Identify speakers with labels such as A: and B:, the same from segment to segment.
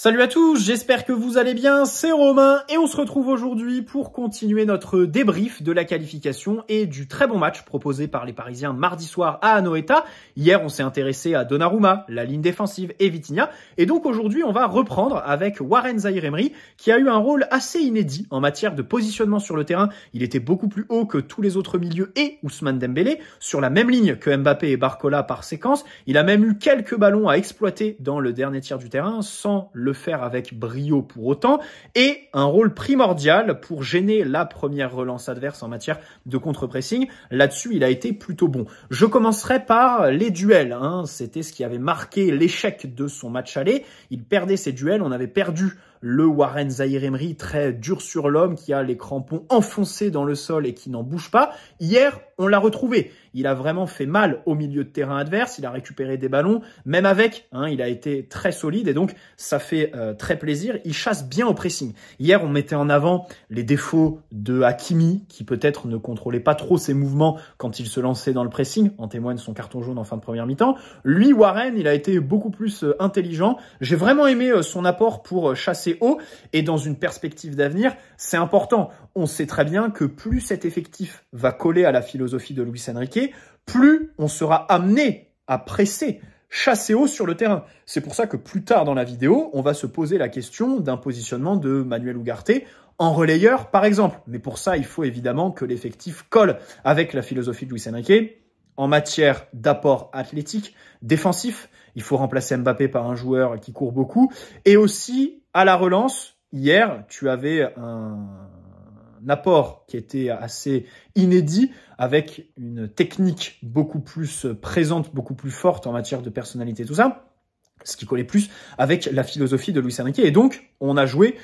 A: Salut à tous, j'espère que vous allez bien, c'est Romain et on se retrouve aujourd'hui pour continuer notre débrief de la qualification et du très bon match proposé par les Parisiens mardi soir à Anoeta. Hier, on s'est intéressé à Donnarumma, la ligne défensive et Vitinha. Et donc aujourd'hui, on va reprendre avec Warren Zaïre-Emery qui a eu un rôle assez inédit en matière de positionnement sur le terrain. Il était beaucoup plus haut que tous les autres milieux et Ousmane Dembélé, sur la même ligne que Mbappé et Barcola par séquence. Il a même eu quelques ballons à exploiter dans le dernier tiers du terrain sans le faire avec brio pour autant, et un rôle primordial pour gêner la première relance adverse en matière de contre-pressing. Là-dessus, il a été plutôt bon. Je commencerai par les duels. C'était ce qui avait marqué l'échec de son match aller. Il perdait ses duels. On avait perdu le Warren Zaïre-Emery très dur sur l'homme qui a les crampons enfoncés dans le sol et qui n'en bouge pas. Hier, on l'a retrouvé. Il a vraiment fait mal au milieu de terrain adverse. Il a récupéré des ballons, même avec. Il a été très solide et donc ça fait très plaisir. Il chasse bien au pressing. Hier, on mettait en avant les défauts de Hakimi qui peut-être ne contrôlait pas trop ses mouvements quand il se lançait dans le pressing. En témoigne son carton jaune en fin de première mi-temps. Lui, Warren, il a été beaucoup plus intelligent. J'ai vraiment aimé son apport pour chasser haut et dans une perspective d'avenir, c'est important. On sait très bien que plus cet effectif va coller à la philosophie de Luis Enrique, plus on sera amené à presser, chasser haut sur le terrain. C'est pour ça que plus tard dans la vidéo, on va se poser la question d'un positionnement de Manuel Ugarte en relayeur, par exemple. Mais pour ça, il faut évidemment que l'effectif colle avec la philosophie de Luis Enrique. En matière d'apport athlétique, défensif, il faut remplacer Mbappé par un joueur qui court beaucoup. Et aussi, à la relance, hier, tu avais un apport qui était assez inédit, avec une technique beaucoup plus présente, beaucoup plus forte en matière de personnalité, tout ça, ce qui collait plus avec la philosophie de Luis Enrique. Et donc, on a joué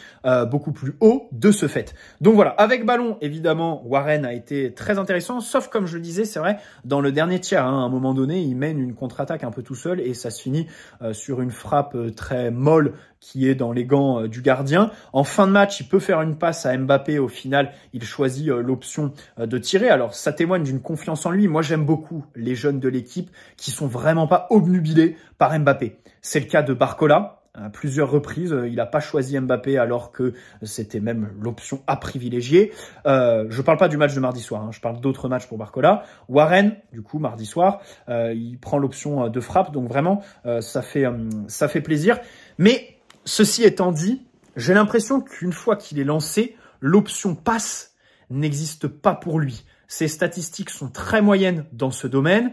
A: beaucoup plus haut de ce fait. Donc voilà, avec ballon, évidemment, Warren a été très intéressant, sauf comme je le disais, c'est vrai, dans le dernier tiers, à un moment donné, il mène une contre-attaque un peu tout seul et ça se finit sur une frappe très molle qui est dans les gants du gardien. En fin de match, il peut faire une passe à Mbappé. Au final, il choisit l'option de tirer. Alors, ça témoigne d'une confiance en lui. Moi, j'aime beaucoup les jeunes de l'équipe qui sont vraiment pas obnubilés par Mbappé. C'est le cas de Barcola. À plusieurs reprises, il n'a pas choisi Mbappé alors que c'était même l'option à privilégier. Je parle pas du match de mardi soir, je parle d'autres matchs pour Barcola. Warren, du coup, mardi soir, il prend l'option de frappe, donc vraiment, ça fait plaisir. Mais ceci étant dit, j'ai l'impression qu'une fois qu'il est lancé, l'option passe n'existe pas pour lui. Ses statistiques sont très moyennes dans ce domaine.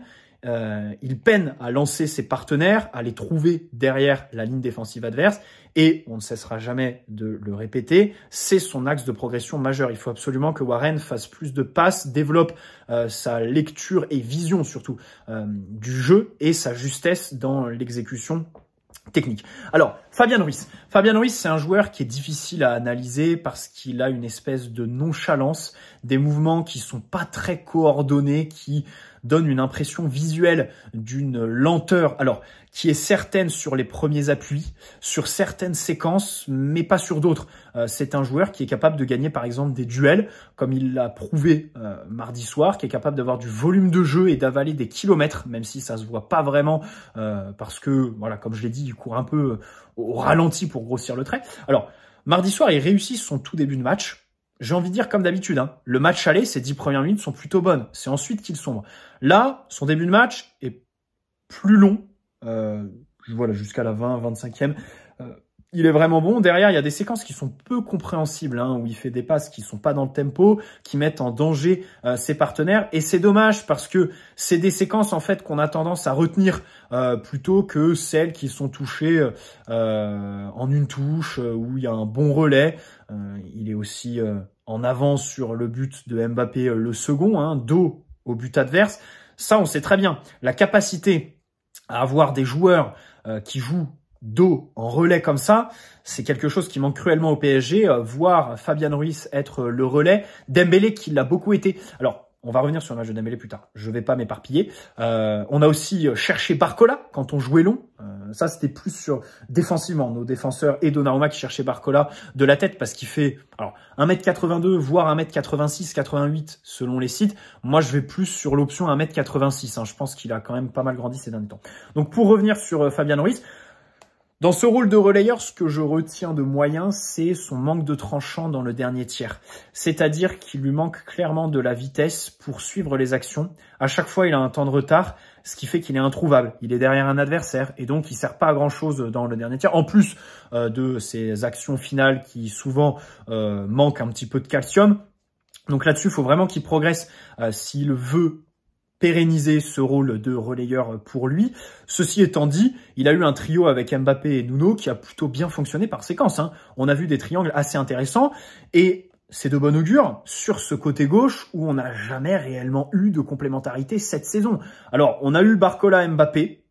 A: Il peine à lancer ses partenaires, à les trouver derrière la ligne défensive adverse et on ne cessera jamais de le répéter, c'est son axe de progression majeur. Il faut absolument que Warren fasse plus de passes, développe sa lecture et vision surtout du jeu et sa justesse dans l'exécution technique. Alors, Fabian Ruiz. Fabian Ruiz, c'est un joueur qui est difficile à analyser parce qu'il a une espèce de nonchalance, des mouvements qui sont pas très coordonnés, qui donnent une impression visuelle d'une lenteur, alors qui est certaine sur les premiers appuis, sur certaines séquences, mais pas sur d'autres. C'est un joueur qui est capable de gagner par exemple des duels, comme il l'a prouvé mardi soir, qui est capable d'avoir du volume de jeu et d'avaler des kilomètres, même si ça se voit pas vraiment, parce que, voilà, comme je l'ai dit, il court un peu au ralenti pour grossir le trait. Alors, mardi soir, il réussit son tout début de match. J'ai envie de dire comme d'habitude, le match aller, ses 10 premières minutes sont plutôt bonnes. C'est ensuite qu'il sombre. Là, son début de match est plus long. Voilà, jusqu'à la 20, 25e. Il est vraiment bon. Derrière, il y a des séquences qui sont peu compréhensibles, où il fait des passes qui sont pas dans le tempo, qui mettent en danger ses partenaires. Et c'est dommage parce que c'est des séquences en fait qu'on a tendance à retenir plutôt que celles qui sont touchées en une touche, où il y a un bon relais. Il est aussi en avance sur le but de Mbappé, le second, dos au but adverse. Ça, on sait très bien. La capacité à avoir des joueurs qui jouent dos en relais comme ça, c'est quelque chose qui manque cruellement au PSG. Voir Fabian Ruiz être le relais, Dembélé qui l'a beaucoup été. Alors, on va revenir sur le match de Dembélé plus tard. Je vais pas m'éparpiller. On a aussi cherché Barcola quand on jouait long. Ça, c'était plus sur défensivement. Nos défenseurs et Donnarumma qui cherchaient Barcola de la tête parce qu'il fait 1m82, voire 1m86, 88 selon les sites. Moi, je vais plus sur l'option 1m86. Je pense qu'il a quand même pas mal grandi ces derniers temps. Donc, pour revenir sur Fabian Ruiz, Dans ce rôle de relayeur, ce que je retiens de moyen, c'est son manque de tranchant dans le dernier tiers. C'est-à-dire qu'il lui manque clairement de la vitesse pour suivre les actions. À chaque fois, il a un temps de retard, ce qui fait qu'il est introuvable. Il est derrière un adversaire et donc il sert pas à grand-chose dans le dernier tiers. En plus de ses actions finales qui souvent manquent un petit peu de calcium. Donc là-dessus, il faut vraiment qu'il progresse s'il veut pérenniser ce rôle de relayeur pour lui. Ceci étant dit, il a eu un trio avec Mbappé et Nuno qui a plutôt bien fonctionné par séquence. On a vu des triangles assez intéressants et c'est de bon augure sur ce côté gauche où on n'a jamais réellement eu de complémentarité cette saison. Alors, on a eu Barcola-Mbappé.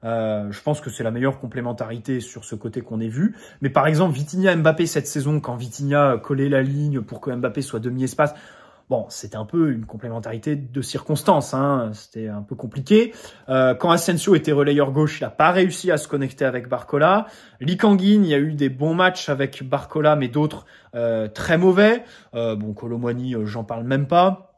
A: Je pense que c'est la meilleure complémentarité sur ce côté qu'on ait vu. Mais par exemple, Vitinha-Mbappé cette saison, quand Vitinha collait la ligne pour que Mbappé soit demi-espace, bon, c'était un peu une complémentarité de circonstances, c'était un peu compliqué. Quand Asensio était relayeur gauche, il n'a pas réussi à se connecter avec Barcola. Lee Kang-in, il y a eu des bons matchs avec Barcola, mais d'autres très mauvais. Bon, Kolo Muani, j'en parle même pas.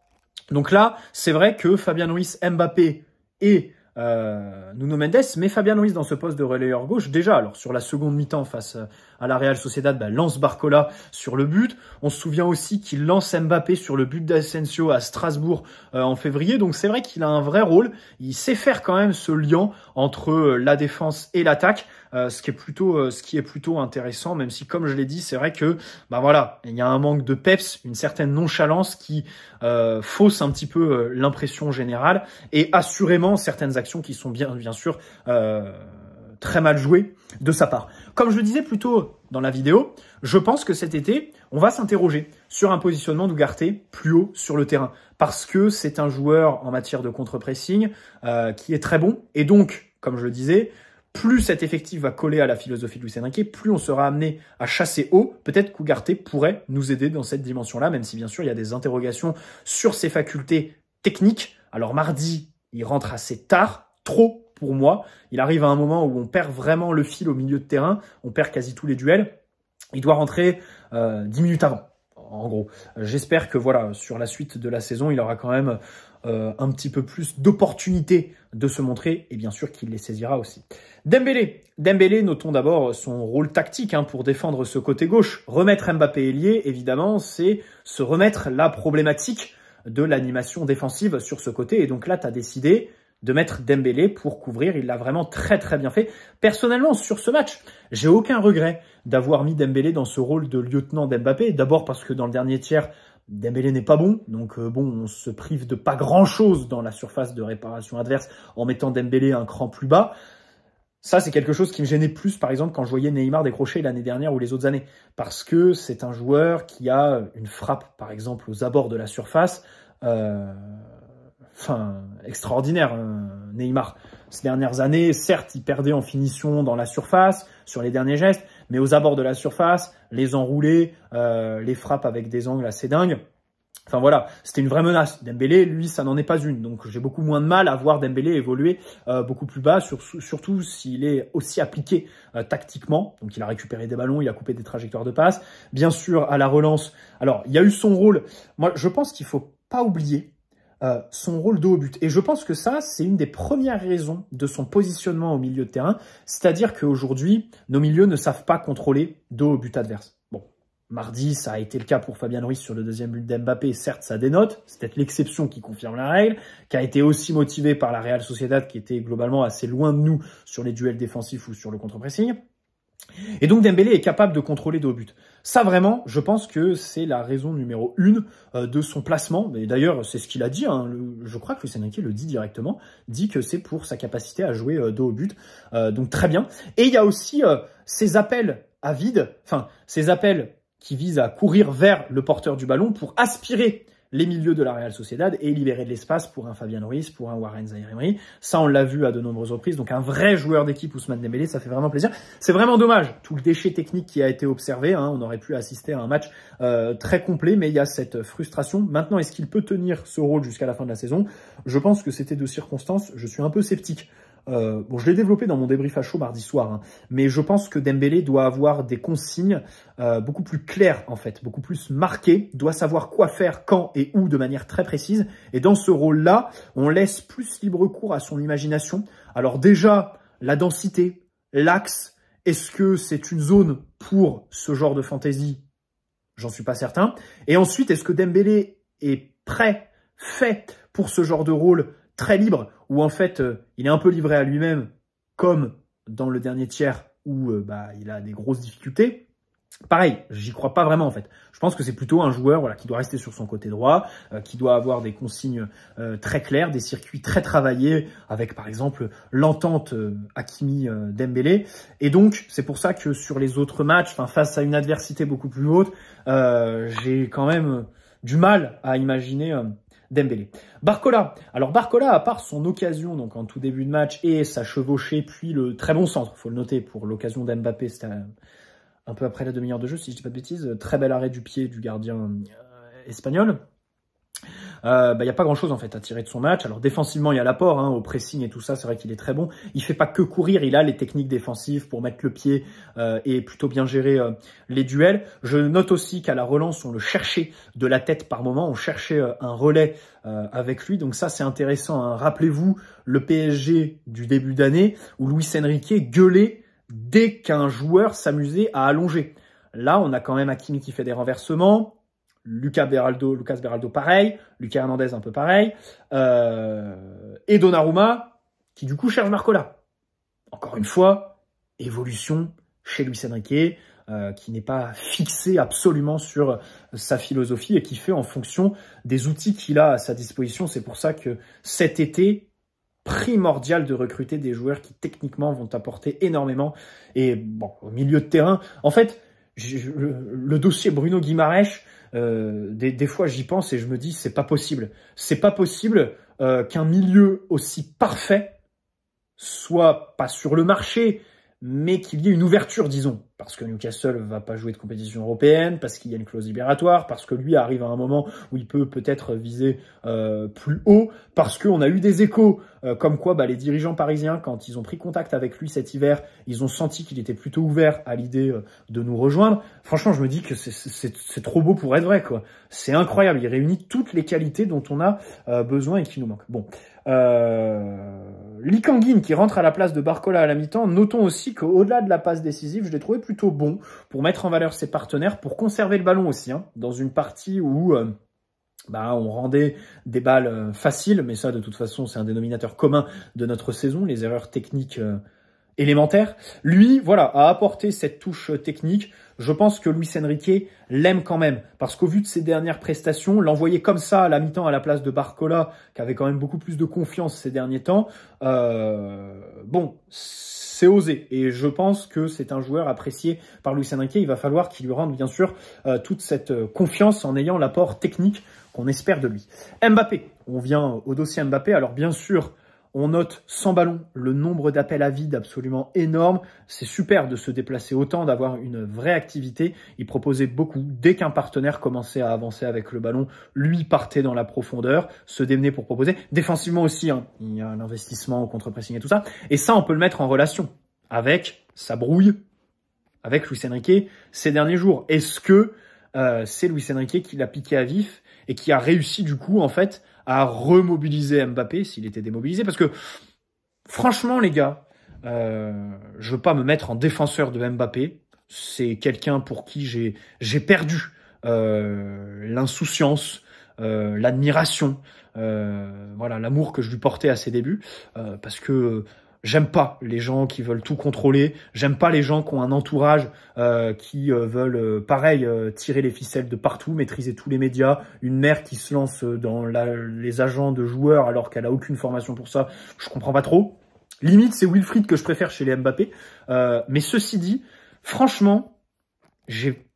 A: Donc là, c'est vrai que Fabien Ruiz, Mbappé et Nuno Mendes met Fabien Ruiz dans ce poste de relayeur gauche déjà. Alors sur la seconde mi-temps face à la Real Sociedad, lance Barcola sur le but. On se souvient aussi qu'il lance Mbappé sur le but d'Asensio à Strasbourg en février. Donc c'est vrai qu'il a un vrai rôle. Il sait faire quand même ce lien entre la défense et l'attaque, ce qui est plutôt intéressant. Même si, comme je l'ai dit, c'est vrai que voilà, il y a un manque de peps, une certaine nonchalance qui fausse un petit peu l'impression générale et assurément certaines actions qui sont bien sûr très mal jouées de sa part. Comme je le disais plus tôt dans la vidéo, je pense que cet été, on va s'interroger sur un positionnement d'Ugarte plus haut sur le terrain parce que c'est un joueur en matière de contre-pressing qui est très bon et donc, comme je le disais, plus cet effectif va coller à la philosophie de Luis Enrique, plus on sera amené à chasser haut. Peut-être qu'Ugarte pourrait nous aider dans cette dimension-là, même si bien sûr il y a des interrogations sur ses facultés techniques. Alors mardi, il rentre assez tard, trop pour moi. Il arrive à un moment où on perd vraiment le fil au milieu de terrain, on perd quasi tous les duels. Il doit rentrer 10 minutes avant, en gros. J'espère que voilà, sur la suite de la saison, il aura quand même un petit peu plus d'opportunités de se montrer et bien sûr qu'il les saisira aussi. Dembélé, notons d'abord son rôle tactique pour défendre ce côté gauche. Remettre Mbappé ailier, évidemment, c'est se remettre la problématique de l'animation défensive sur ce côté. Et donc là, tu as décidé de mettre Dembélé pour couvrir. Il l'a vraiment très très bien fait. Personnellement, sur ce match, j'ai aucun regret d'avoir mis Dembélé dans ce rôle de lieutenant d'Mbappé. D'abord parce que dans le dernier tiers, Dembélé n'est pas bon. Donc on se prive de pas grand-chose dans la surface de réparation adverse en mettant Dembélé un cran plus bas. Ça, c'est quelque chose qui me gênait plus, par exemple, quand je voyais Neymar décrocher l'année dernière ou les autres années. Parce que c'est un joueur qui a une frappe, par exemple, aux abords de la surface, extraordinaire, Neymar. Ces dernières années, certes, il perdait en finition dans la surface, sur les derniers gestes, mais aux abords de la surface, les enroulés, les frappes avec des angles assez dingues. Enfin voilà, c'était une vraie menace. Dembélé, lui, ça n'en est pas une. Donc j'ai beaucoup moins de mal à voir Dembélé évoluer beaucoup plus bas, surtout s'il est aussi appliqué tactiquement. Donc il a récupéré des ballons, il a coupé des trajectoires de passe. Bien sûr, à la relance, alors il y a eu son rôle. Moi, je pense qu'il faut pas oublier son rôle de haut but. Et je pense que ça, c'est une des premières raisons de son positionnement au milieu de terrain. C'est-à-dire qu'aujourd'hui, nos milieux ne savent pas contrôler de haut but adverse. Bon. Mardi, ça a été le cas pour Fabien Ruiz sur le deuxième but d'Mbappé. Certes, ça dénote. C'est peut-être l'exception qui confirme la règle, qui a été aussi motivée par la Real Sociedad, qui était globalement assez loin de nous sur les duels défensifs ou sur le contre-pressing. Et donc Dembélé est capable de contrôler de haut but. Ça vraiment, je pense que c'est la raison numéro 1 de son placement. Et d'ailleurs, c'est ce qu'il a dit. Je crois que Luis Enrique le dit directement, dit que c'est pour sa capacité à jouer de haut but. Donc très bien. Et il y a aussi ces appels à vide, ces appels qui visent à courir vers le porteur du ballon pour aspirer les milieux de la Real Sociedad et libérer de l'espace pour un Fabien Ruiz, pour un Warren Zaïre-Emery. Ça, on l'a vu à de nombreuses reprises. Donc, un vrai joueur d'équipe, Ousmane Dembélé, ça fait vraiment plaisir. C'est vraiment dommage, tout le déchet technique qui a été observé. On aurait pu assister à un match très complet, mais il y a cette frustration. Maintenant, est-ce qu'il peut tenir ce rôle jusqu'à la fin de la saison? Je pense que c'était de circonstances. Je suis un peu sceptique. Je l'ai développé dans mon débrief à chaud mardi soir, mais je pense que Dembélé doit avoir des consignes beaucoup plus claires, en fait, beaucoup plus marquées, doit savoir quoi faire, quand et où de manière très précise. Et dans ce rôle-là, on laisse plus libre cours à son imagination. Alors déjà, la densité, l'axe Est-ce que c'est une zone pour ce genre de fantasy? J'en suis pas certain. Et ensuite, est-ce que Dembélé est prêt, fait pour ce genre de rôle très libre, où en fait, il est un peu livré à lui-même, comme dans le dernier tiers, où il a des grosses difficultés? Pareil, j'y crois pas vraiment en fait. Je pense que c'est plutôt un joueur voilà, qui doit rester sur son côté droit, qui doit avoir des consignes très claires, des circuits très travaillés, avec par exemple l'entente Hakimi-Dembélé. Et donc, c'est pour ça que sur les autres matchs, face à une adversité beaucoup plus haute, j'ai quand même du mal à imaginer Dembélé. Barcola. Alors Barcola, à part son occasion donc en tout début de match et sa chevauchée, puis le très bon centre, faut le noter, pour l'occasion d'Mbappé, c'était un peu après la demi-heure de jeu, si je dis pas de bêtises. Très bel arrêt du pied du gardien espagnol. Y a pas grand-chose en fait à tirer de son match. Alors défensivement, il y a l'apport au pressing et tout ça. C'est vrai qu'il est très bon. Il fait pas que courir, il a les techniques défensives pour mettre le pied et plutôt bien gérer les duels. Je note aussi qu'à la relance, on le cherchait de la tête par moment. On cherchait un relais avec lui. Donc ça, c'est intéressant. Rappelez-vous le PSG du début d'année où Luis Enrique gueulait dès qu'un joueur s'amusait à allonger. Là, on a quand même Hakimi qui fait des renversements, Lucas Beraldo pareil, Lucas Hernandez un peu pareil, et Donnarumma qui du coup cherche Barcola. Encore une fois, évolution chez Luis Enrique, qui n'est pas fixé absolument sur sa philosophie et qui fait en fonction des outils qu'il a à sa disposition. C'est pour ça que cet été, primordial de recruter des joueurs qui techniquement vont apporter énormément. Et bon, au milieu de terrain, en fait, le dossier Bruno Guimaraes, des fois j'y pense et je me dis c'est pas possible. C'est pas possible qu'un milieu aussi parfait soit pas sur le marché, mais qu'il y ait une ouverture, disons. Parce que Newcastle va pas jouer de compétition européenne, parce qu'il y a une clause libératoire, parce que lui arrive à un moment où il peut peut-être viser plus haut, parce qu'on a eu des échos, comme quoi les dirigeants parisiens, quand ils ont pris contact avec lui cet hiver, ils ont senti qu'il était plutôt ouvert à l'idée de nous rejoindre. Franchement, je me dis que c'est trop beau pour être vrai, quoi. C'est incroyable, il réunit toutes les qualités dont on a besoin et qui nous manquent. Bon, Lee Kang-in qui rentre à la place de Barcola à la mi-temps. Notons aussi qu'au-delà de la passe décisive, je l'ai trouvé plutôt bon pour mettre en valeur ses partenaires, pour conserver le ballon aussi, dans une partie où on rendait des balles faciles, mais ça de toute façon c'est un dénominateur commun de notre saison, les erreurs techniques élémentaire. Lui, voilà, a apporté cette touche technique. Je pense que Luis Enrique l'aime quand même, parce qu'au vu de ses dernières prestations, l'envoyer comme ça à la mi-temps à la place de Barcola, qui avait quand même beaucoup plus de confiance ces derniers temps, bon, c'est osé. Et je pense que c'est un joueur apprécié par Luis Enrique. Il va falloir qu'il lui rende bien sûr toute cette confiance en ayant l'apport technique qu'on espère de lui. Mbappé, on vient au dossier Mbappé. Alors bien sûr, on note sans ballon le nombre d'appels à vide absolument énorme. C'est super de se déplacer autant, d'avoir une vraie activité. Il proposait beaucoup. Dès qu'un partenaire commençait à avancer avec le ballon, lui partait dans la profondeur, se démenait pour proposer. Défensivement aussi, il y a l'investissement au contre-pressing et tout ça. Et ça, on peut le mettre en relation avec sa brouille avec Luis Enrique ces derniers jours. Est-ce que c'est Luis Enrique qui l'a piqué à vif et qui a réussi du coup en fait à remobiliser Mbappé s'il était démobilisé? Parce que franchement les gars, je veux pas me mettre en défenseur de Mbappé. C'est quelqu'un pour qui j'ai perdu l'insouciance, l'admiration, voilà, l'amour que je lui portais à ses débuts, parce que j'aime pas les gens qui veulent tout contrôler. J'aime pas les gens qui ont un entourage qui veulent, pareil, tirer les ficelles de partout, maîtriser tous les médias. Une mère qui se lance dans les agents de joueurs alors qu'elle a aucune formation pour ça. Je comprends pas trop. Limite, c'est Wilfried que je préfère chez les Mbappé. Mais ceci dit, franchement, j'ai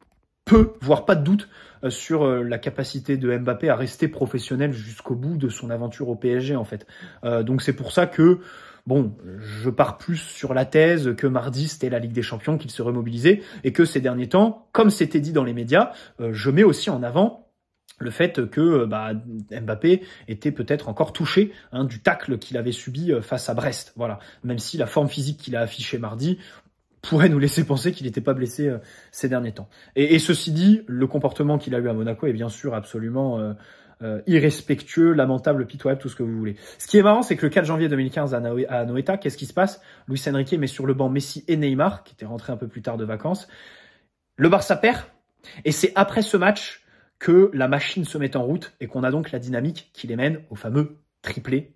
A: peu, voire pas de doute sur la capacité de Mbappé à rester professionnel jusqu'au bout de son aventure au PSG, en fait. Donc c'est pour ça que bon, je pars plus sur la thèse que mardi, c'était la Ligue des Champions qu'il se remobilisait et que ces derniers temps, comme c'était dit dans les médias, je mets aussi en avant le fait que Mbappé était peut-être encore touché du tacle qu'il avait subi face à Brest. Voilà, même si la forme physique qu'il a affichée mardi pourrait nous laisser penser qu'il n'était pas blessé ces derniers temps. Et ceci dit, le comportement qu'il a eu à Monaco est bien sûr absolument irrespectueux, lamentable, pitoyable, tout ce que vous voulez. Ce qui est marrant, c'est que le 4 janvier 2015 à Anoeta, qu'est-ce qui se passe? Luis Enrique met sur le banc Messi et Neymar, qui étaient rentrés un peu plus tard de vacances. Le Barça perd, et c'est après ce match que la machine se met en route et qu'on a donc la dynamique qui les mène au fameux triplé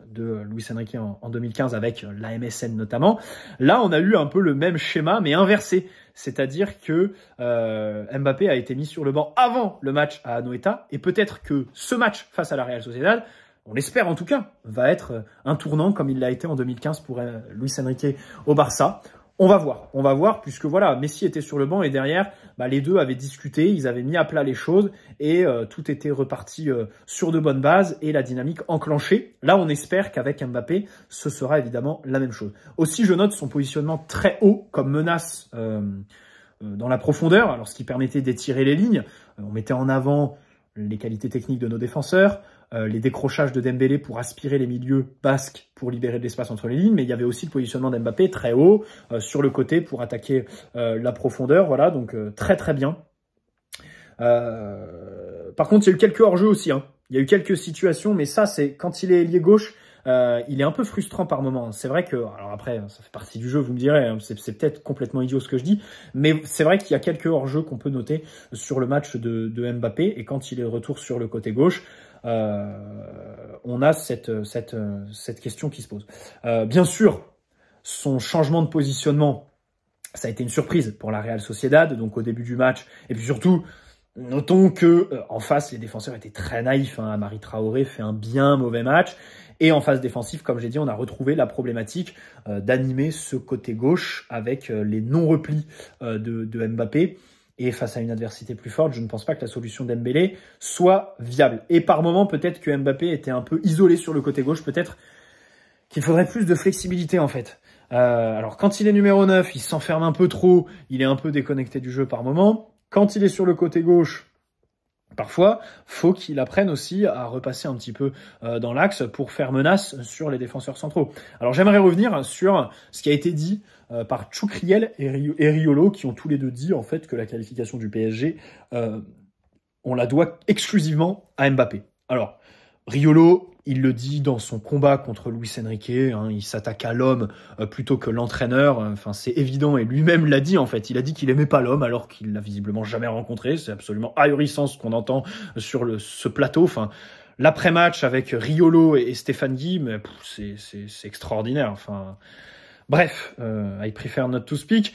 A: de Luis Enrique en 2015 avec la MSN notamment. Là, on a eu un peu le même schéma, mais inversé. C'est-à-dire que Mbappé a été mis sur le banc avant le match à Anoeta, et peut-être que ce match face à la Real Sociedad, on l'espère en tout cas, va être un tournant comme il l'a été en 2015 pour Luis Enrique au Barça. On va voir, puisque voilà, Messi était sur le banc et derrière, les deux avaient discuté, ils avaient mis à plat les choses et tout était reparti sur de bonnes bases et la dynamique enclenchée. Là, on espère qu'avec Mbappé, ce sera évidemment la même chose. Aussi, je note son positionnement très haut comme menace dans la profondeur, alors ce qui permettait d'étirer les lignes. On mettait en avant les qualités techniques de nos défenseurs, les décrochages de Dembélé pour aspirer les milieux basques pour libérer de l'espace entre les lignes, mais il y avait aussi le positionnement d'Mbappé très haut sur le côté pour attaquer la profondeur, voilà, donc très très bien. Par contre, il y a eu quelques hors-jeux aussi, hein. Il y a eu quelques situations, mais ça, c'est quand il est ailier gauche, il est un peu frustrant par moment. C'est vrai que, alors après, ça fait partie du jeu, vous me direz, hein, c'est peut-être complètement idiot ce que je dis, mais c'est vrai qu'il y a quelques hors-jeux qu'on peut noter sur le match de Mbappé, et quand il est de retour sur le côté gauche, on a cette question qui se pose. Bien sûr, son changement de positionnement, ça a été une surprise pour la Real Sociedad, donc au début du match, et puis surtout, notons que en face, les défenseurs étaient très naïfs. Hein. Amari Traoré fait un bien mauvais match. Et en phase défensive, comme j'ai dit, on a retrouvé la problématique d'animer ce côté gauche avec les non-replis de Mbappé. Et face à une adversité plus forte, je ne pense pas que la solution d'Embélé soit viable. Et par moment, peut-être que Mbappé était un peu isolé sur le côté gauche. Peut-être qu'il faudrait plus de flexibilité en fait. Alors quand il est numéro 9, il s'enferme un peu trop. Il est un peu déconnecté du jeu par moment. Quand il est sur le côté gauche, parfois, faut qu'il apprenne aussi à repasser un petit peu dans l'axe pour faire menace sur les défenseurs centraux. Alors j'aimerais revenir sur ce qui a été dit par Tchoukriel et Riolo, qui ont tous les deux dit en fait que la qualification du PSG, on la doit exclusivement à Mbappé. Alors, Riolo, il le dit dans son combat contre Luis Enrique, hein, il s'attaque à l'homme plutôt que l'entraîneur. Enfin, c'est évident et lui-même l'a dit en fait. Il a dit qu'il aimait pas l'homme alors qu'il l'a visiblement jamais rencontré. C'est absolument ahurissant ce qu'on entend sur ce plateau. Enfin, l'après-match avec Riolo et Stéphane Guy, mais c'est extraordinaire. Enfin, bref, I prefer not to speak.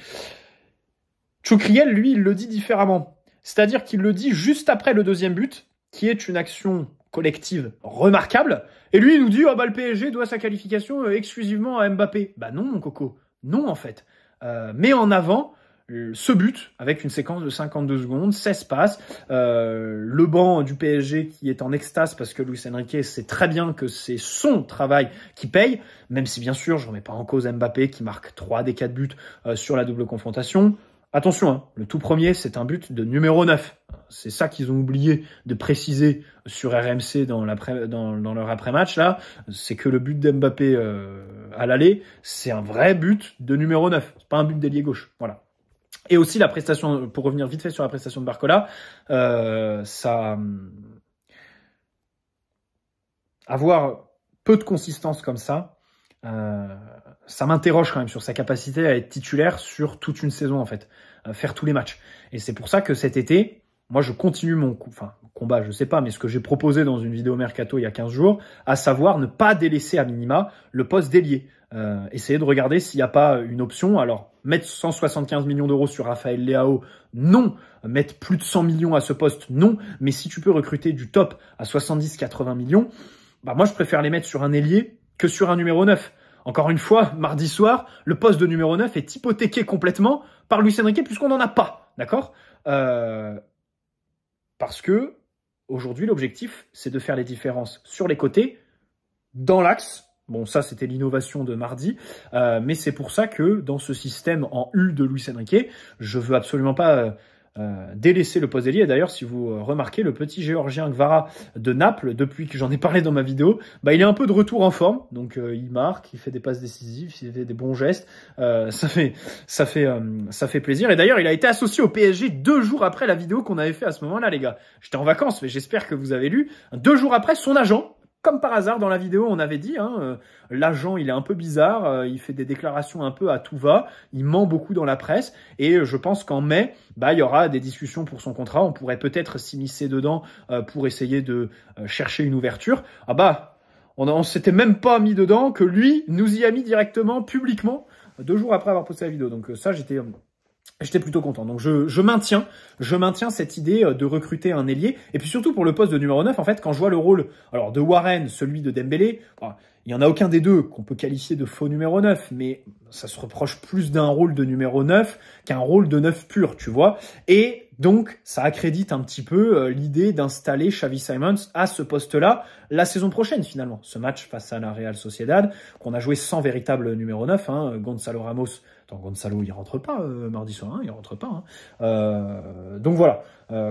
A: Tchoukriel, lui, il le dit différemment. C'est-à-dire qu'il le dit juste après le deuxième but, qui est une action collective remarquable, et lui il nous dit le PSG doit sa qualification exclusivement à Mbappé. Bah non mon coco, non en fait. Met en avant ce but avec une séquence de 52 secondes, 16 passes, le banc du PSG qui est en extase parce que Luis Enrique sait très bien que c'est son travail qui paye, même si bien sûr je remets pas en cause Mbappé qui marque 3 des 4 buts sur la double confrontation. Attention, hein, le tout premier, c'est un but de numéro 9. C'est ça qu'ils ont oublié de préciser sur RMC dans leur après-match, là. C'est que le but d'Mbappé à l'aller, c'est un vrai but de numéro 9. C'est pas un but d'ailier gauche. Voilà. Et aussi la prestation, pour revenir vite fait sur la prestation de Barcola, avoir peu de consistance comme ça, ça m'interroge quand même sur sa capacité à être titulaire sur toute une saison en fait, faire tous les matchs. Et c'est pour ça que cet été, moi je continue mon combat, je sais pas, mais ce que j'ai proposé dans une vidéo Mercato il y a 15 jours, à savoir ne pas délaisser à minima le poste d'ailier. Essayer de regarder s'il n'y a pas une option. Alors, mettre 175 millions d'euros sur Raphaël Leao, non. Mettre plus de 100 millions à ce poste, non. Mais si tu peux recruter du top à 70-80 millions, moi je préfère les mettre sur un ailier que sur un numéro 9. Encore une fois, mardi soir, le poste de numéro 9 est hypothéqué complètement par Luis Enrique puisqu'on n'en a pas, d'accord parce que aujourd'hui, l'objectif, c'est de faire les différences sur les côtés, dans l'axe. Bon, ça, c'était l'innovation de mardi, mais c'est pour ça que dans ce système en U de Luis Enrique, je veux absolument pas délaissé le poste d'ailier. Et d'ailleurs, si vous remarquez, le petit Géorgien Gvara de Naples, depuis que j'en ai parlé dans ma vidéo, bah, il est un peu de retour en forme. Donc, il marque, il fait des passes décisives, il fait des bons gestes. Ça fait plaisir. Et d'ailleurs, il a été associé au PSG 2 jours après la vidéo qu'on avait fait à ce moment-là, les gars. J'étais en vacances, mais j'espère que vous avez lu. 2 jours après, son agent, comme par hasard, dans la vidéo, on avait dit, l'agent, il est un peu bizarre, il fait des déclarations un peu à tout va, il ment beaucoup dans la presse, et je pense qu'en mai, bah, il y aura des discussions pour son contrat, on pourrait peut-être s'immiscer dedans pour essayer de chercher une ouverture. Ah bah, on s'était même pas mis dedans, que lui nous y a mis directement, publiquement, 2 jours après avoir posté la vidéo. Donc ça, j'étais plutôt content. Donc je maintiens cette idée de recruter un ailier. Et puis surtout pour le poste de numéro 9, en fait, quand je vois le rôle alors de Warren, celui de Dembélé, il n'y en a aucun des deux qu'on peut qualifier de faux numéro 9, mais ça se reproche plus d'un rôle de numéro 9 qu'un rôle de 9 pur, tu vois. Et donc, ça accrédite un petit peu l'idée d'installer Xavi Simons à ce poste-là la saison prochaine, finalement. Ce match face à la Real Sociedad, qu'on a joué sans véritable numéro 9, Gonzalo Ramos. Attends, Gonzalo, il rentre pas mardi soir, il rentre pas. Donc voilà,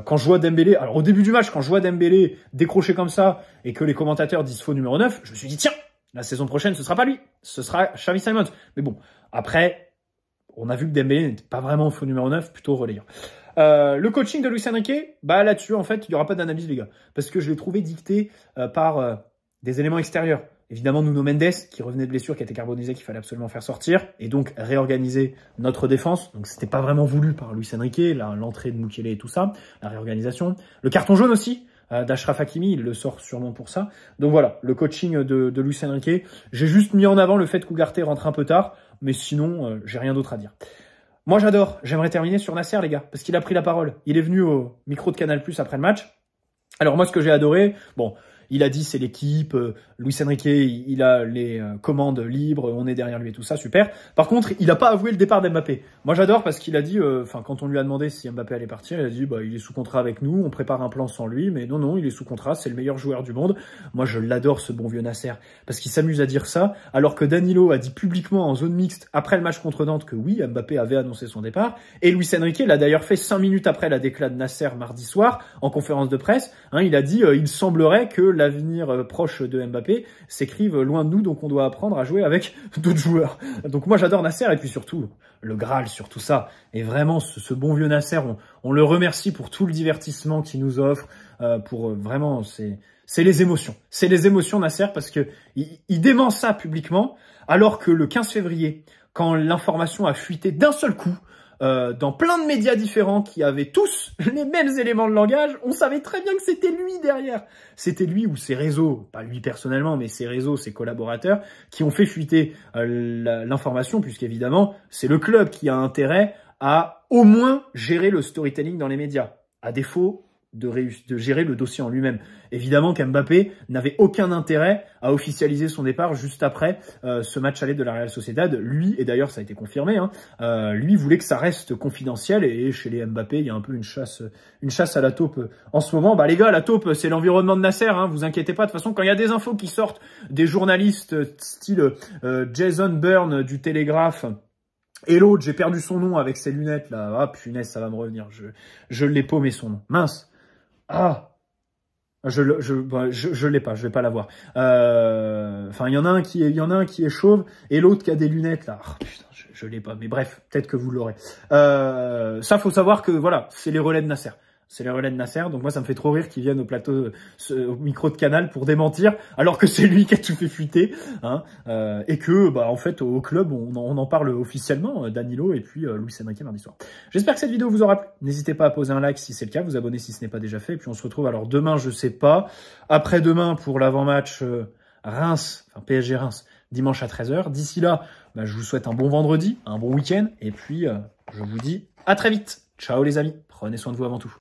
A: quand je vois Dembélé, alors au début du match, quand je vois Dembélé décrocher comme ça et que les commentateurs disent faux numéro 9, je me suis dit, tiens, la saison prochaine, ce sera pas lui, ce sera Xavi Simons. Mais bon, après, on a vu que Dembélé n'était pas vraiment faux numéro 9, plutôt relayeur. Le coaching de Luis Enrique, bah là-dessus, en fait, il n'y aura pas d'analyse, les gars. Parce que je l'ai trouvé dicté par des éléments extérieurs. Évidemment, Nuno Mendes, qui revenait de blessure, qui était carbonisé, qu'il fallait absolument faire sortir, et donc réorganiser notre défense. Donc, c'était pas vraiment voulu par Luis Enrique, l'entrée de Mukiele et tout ça, la réorganisation. Le carton jaune aussi, d'Achraf Hakimi, il le sort sûrement pour ça. Donc voilà, le coaching de Luis Enrique. J'ai juste mis en avant le fait qu'Ugarte rentre un peu tard, mais sinon, j'ai rien d'autre à dire. Moi, j'adore. J'aimerais terminer sur Nasser, les gars, parce qu'il a pris la parole. Il est venu au micro de Canal+ après le match. Alors moi, ce que j'ai adoré, bon, il a dit c'est l'équipe, Luis Enrique, il a les commandes libres, on est derrière lui et tout ça, super. Par contre, il n'a pas avoué le départ d'Mbappé. Moi, j'adore parce qu'il a dit, quand on lui a demandé si Mbappé allait partir, il a dit, bah, il est sous contrat avec nous, on prépare un plan sans lui, mais non, il est sous contrat, c'est le meilleur joueur du monde. Moi, je l'adore, ce bon vieux Nasser, parce qu'il s'amuse à dire ça, alors que Danilo a dit publiquement en zone mixte, après le match contre Nantes, que oui, Mbappé avait annoncé son départ, et Luis Enrique l'a d'ailleurs fait 5 minutes après la déclat de Nasser mardi soir, en conférence de presse, il a dit, il semblerait que l'avenir proche de Mbappé s'écrive loin de nous, donc on doit apprendre à jouer avec d'autres joueurs. Donc moi j'adore Nasser, et puis surtout le Graal sur tout ça, et vraiment ce bon vieux Nasser, on le remercie pour tout le divertissement qu'il nous offre, pour vraiment, c'est les émotions Nasser, parce que il dément ça publiquement, alors que le 15 février, quand l'information a fuité d'un seul coup, dans plein de médias différents qui avaient tous les mêmes éléments de langage, on savait très bien que c'était lui derrière. C'était lui ou ses réseaux, pas lui personnellement, mais ses réseaux, ses collaborateurs, qui ont fait fuiter l'information, puisqu'évidemment, c'est le club qui a intérêt à au moins gérer le storytelling dans les médias. À défaut de gérer le dossier en lui-même. Évidemment qu'Mbappé n'avait aucun intérêt à officialiser son départ juste après ce match aller de la Real Sociedad. Lui, et d'ailleurs ça a été confirmé, lui voulait que ça reste confidentiel, et chez les Mbappé, il y a un peu une chasse à la taupe en ce moment. Bah les gars, la taupe, c'est l'environnement de Nasser, vous inquiétez pas. De toute façon, quand il y a des infos qui sortent des journalistes style Jason Byrne du Télégraphe, et l'autre, j'ai perdu son nom avec ses lunettes là, ah punaise, ça va me revenir, je l'ai paumé son nom, mince. Ah, je l'ai pas, je vais pas l'avoir. Enfin, il y en a un qui est chauve et l'autre qui a des lunettes là. Oh, putain, je l'ai pas. Mais bref, peut-être que vous l'aurez. Ça, faut savoir que voilà, c'est les relais de Nasser. C'est les relais de Nasser, donc moi ça me fait trop rire qu'ils viennent au plateau, au micro de Canal pour démentir, alors que c'est lui qui a tout fait fuiter, et que bah en fait au club on en parle officiellement, Danilo et puis Luis Enrique mardi soir. J'espère que cette vidéo vous aura plu. N'hésitez pas à poser un like si c'est le cas, vous abonner si ce n'est pas déjà fait, et puis on se retrouve alors demain, je sais pas, après-demain pour l'avant-match Reims, enfin PSG Reims, dimanche à 13h. D'ici là, bah, je vous souhaite un bon vendredi, un bon week-end, et puis je vous dis à très vite. Ciao les amis, prenez soin de vous avant tout.